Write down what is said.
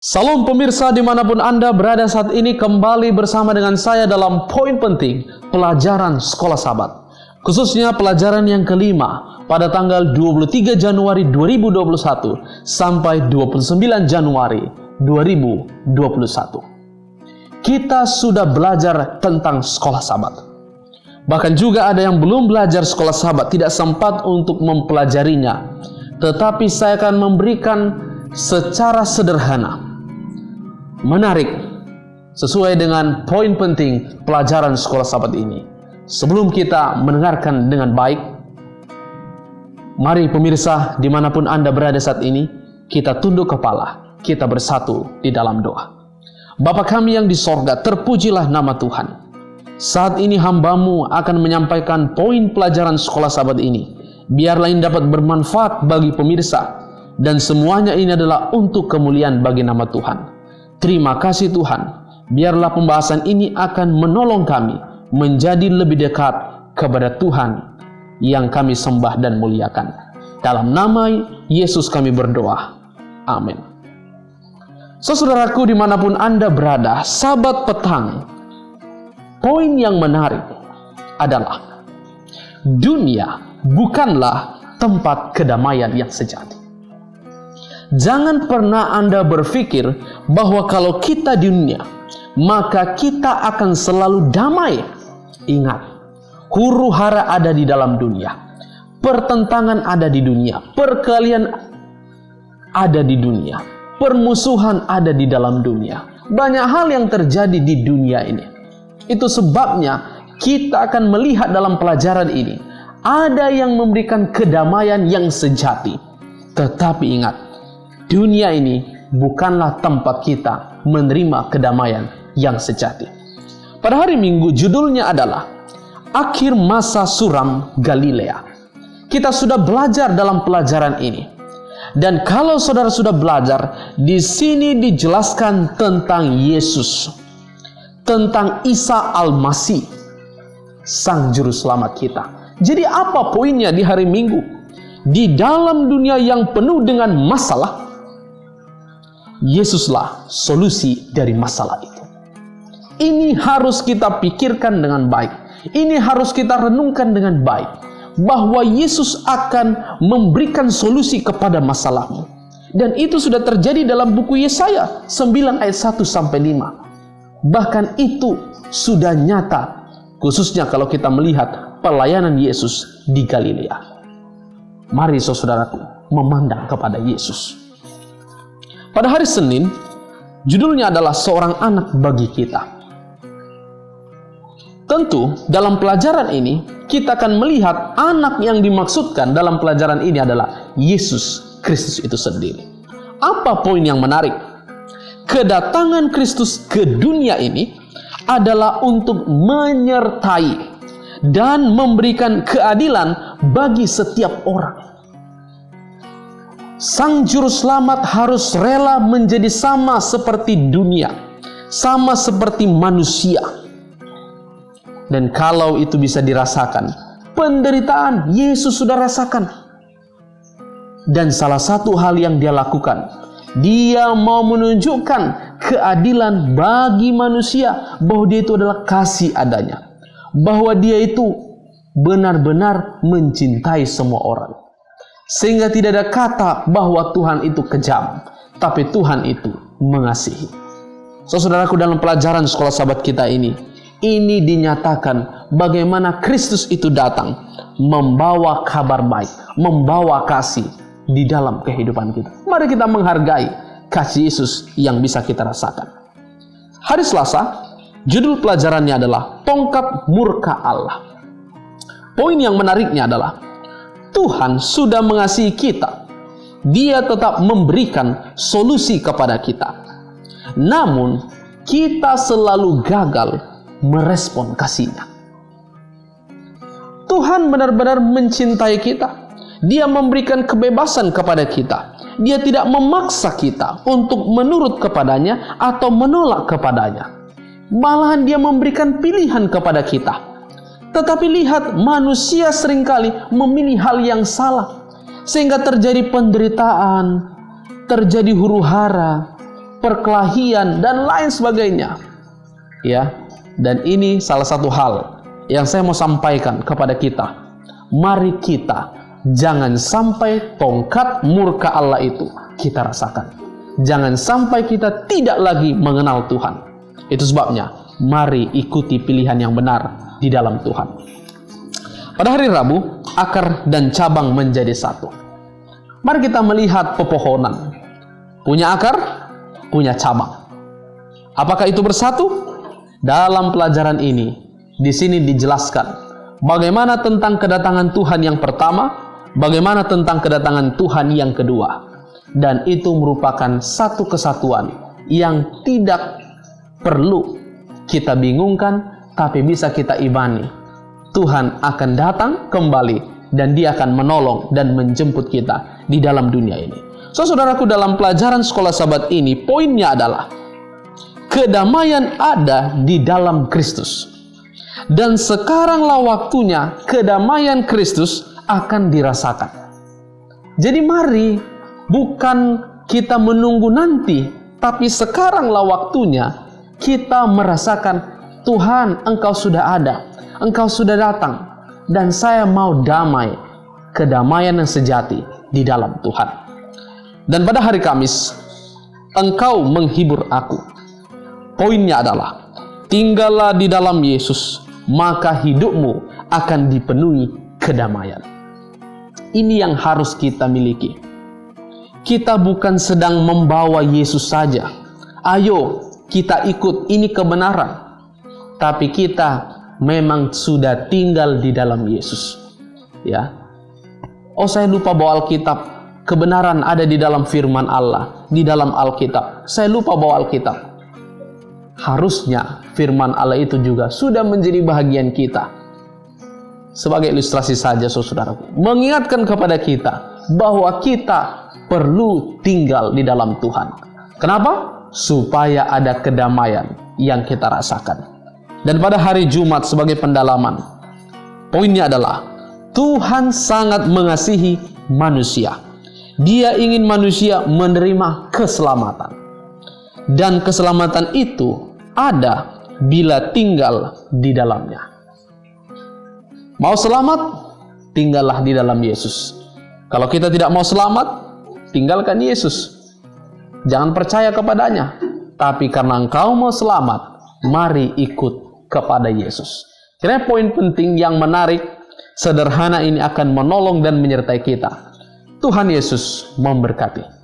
Salam pemirsa dimanapun Anda berada saat ini, kembali bersama dengan saya dalam poin penting pelajaran Sekolah Sabat. Khususnya pelajaran yang kelima pada tanggal 23 Januari 2021 sampai 29 Januari 2021. Kita sudah belajar tentang Sekolah Sabat. Bahkan juga ada yang belum belajar Sekolah Sabat, tidak sempat untuk mempelajarinya. Tetapi saya akan memberikan secara sederhana, menarik, sesuai dengan poin penting pelajaran Sekolah Sabat ini. Sebelum kita mendengarkan dengan baik, mari pemirsa dimanapun Anda berada saat ini, kita tunduk kepala, kita bersatu di dalam doa. Bapa kami yang di sorga, terpujilah nama Tuhan. Saat ini hamba-Mu akan menyampaikan poin pelajaran Sekolah Sabat ini. Biarlah ini dapat bermanfaat bagi pemirsa, dan semuanya ini adalah untuk kemuliaan bagi nama Tuhan. Terima kasih Tuhan, biarlah pembahasan ini akan menolong kami menjadi lebih dekat kepada Tuhan yang kami sembah dan muliakan. Dalam nama Yesus kami berdoa. Amin. Saudaraku dimanapun Anda berada, Sabat petang, poin yang menarik adalah dunia bukanlah tempat kedamaian yang sejati. Jangan pernah Anda berpikir bahwa kalau kita di dunia, maka kita akan selalu damai. Ingat, huru-hara ada di dalam dunia, pertentangan ada di dunia, perkelahian ada di dunia, permusuhan ada di dalam dunia. Banyak hal yang terjadi di dunia ini. Itu sebabnya kita akan melihat dalam pelajaran ini, ada yang memberikan kedamaian yang sejati. Tetapi ingat, dunia ini bukanlah tempat kita menerima kedamaian yang sejati. Pada hari Minggu judulnya adalah Akhir Masa Suram Galilea. Kita sudah belajar dalam pelajaran ini. Dan kalau saudara sudah belajar, di sini dijelaskan tentang Yesus, tentang Isa Al-Masih, Sang Juru Selamat kita. Jadi apa poinnya di hari Minggu? Di dalam dunia yang penuh dengan masalah, Yesuslah solusi dari masalah itu. Ini harus kita pikirkan dengan baik. Ini harus kita renungkan dengan baik. Bahwa Yesus akan memberikan solusi kepada masalahmu. Dan itu sudah terjadi dalam buku Yesaya 9 ayat 1-5. Bahkan itu sudah nyata. Khususnya kalau kita melihat pelayanan Yesus di Galilea. Mari saudaraku memandang kepada Yesus. Pada hari Senin, judulnya adalah Seorang Anak Bagi Kita. Tentu, dalam pelajaran ini, kita akan melihat anak yang dimaksudkan dalam pelajaran ini adalah Yesus Kristus itu sendiri. Apa poin yang menarik? Kedatangan Kristus ke dunia ini adalah untuk menyertai dan memberikan keadilan bagi setiap orang. Sang Juru Selamat harus rela menjadi sama seperti dunia, sama seperti manusia. Dan kalau itu bisa dirasakan, penderitaan Yesus sudah rasakan. Dan salah satu hal yang dia lakukan, dia mau menunjukkan keadilan bagi manusia, bahwa dia itu adalah kasih adanya, bahwa dia itu benar-benar mencintai semua orang. Sehingga tidak ada kata bahwa Tuhan itu kejam, tapi Tuhan itu mengasihi. Saudaraku, dalam pelajaran Sekolah Sabat kita ini dinyatakan bagaimana Kristus itu datang membawa kabar baik, membawa kasih di dalam kehidupan kita. Mari kita menghargai kasih Yesus yang bisa kita rasakan. Hari Selasa, judul pelajarannya adalah Tongkat Murka Allah. Poin yang menariknya adalah Tuhan sudah mengasihi kita. Dia tetap memberikan solusi kepada kita. Namun, kita selalu gagal merespon kasih-Nya. Tuhan benar-benar mencintai kita. Dia memberikan kebebasan kepada kita. Dia tidak memaksa kita untuk menurut kepadanya atau menolak kepadanya. Malahan dia memberikan pilihan kepada kita. Tetapi lihat, manusia seringkali memilih hal yang salah. Sehingga terjadi penderitaan, terjadi huru-hara, perkelahian, dan lain sebagainya. Ya, dan ini salah satu hal yang saya mau sampaikan kepada kita. Mari kita jangan sampai tongkat murka Allah itu kita rasakan. Jangan sampai kita tidak lagi mengenal Tuhan. Itu sebabnya, mari ikuti pilihan yang benar di dalam Tuhan. Pada hari Rabu, akar dan cabang menjadi satu. Mari kita melihat pepohonan. Punya akar, punya cabang. Apakah itu bersatu? Dalam pelajaran ini, di sini dijelaskan bagaimana tentang kedatangan Tuhan yang pertama, bagaimana tentang kedatangan Tuhan yang kedua. Dan itu merupakan satu kesatuan yang tidak perlu kita bingungkan, tapi bisa kita imani. Tuhan akan datang kembali dan Dia akan menolong dan menjemput kita di dalam dunia ini. So, saudaraku, dalam pelajaran sekolah Sabat ini, poinnya adalah kedamaian ada di dalam Kristus. Dan sekaranglah waktunya kedamaian Kristus akan dirasakan. Jadi mari, bukan kita menunggu nanti, tapi sekaranglah waktunya kita merasakan, Tuhan, Engkau sudah ada, Engkau sudah datang, dan saya mau damai, kedamaian yang sejati di dalam Tuhan. Dan pada hari Kamis, Engkau menghibur aku. Poinnya adalah, tinggallah di dalam Yesus, maka hidupmu akan dipenuhi kedamaian. Ini yang harus kita miliki. Kita bukan sedang membawa Yesus saja. Ayo, kita ikut, ini kebenaran. Tapi kita memang sudah tinggal di dalam Yesus. Ya. Oh, saya lupa bawa Alkitab. Kebenaran ada di dalam firman Allah, di dalam Alkitab. Saya lupa bawa Alkitab. Harusnya firman Allah itu juga sudah menjadi bahagian kita. Sebagai ilustrasi saja, saudaraku, mengingatkan kepada kita bahwa kita perlu tinggal di dalam Tuhan. Kenapa? Supaya ada kedamaian yang kita rasakan. Dan pada hari Jumat sebagai pendalaman, poinnya adalah Tuhan sangat mengasihi manusia. Dia ingin manusia menerima keselamatan. Dan keselamatan itu ada bila tinggal di dalamnya. Mau selamat? Tinggallah di dalam Yesus. Kalau kita tidak mau selamat, tinggalkan Yesus. Jangan percaya kepadanya. Tapi karena engkau mau selamat, mari ikut kepada Yesus. Kira poin penting yang menarik, sederhana ini akan menolong dan menyertai kita. Tuhan Yesus memberkati.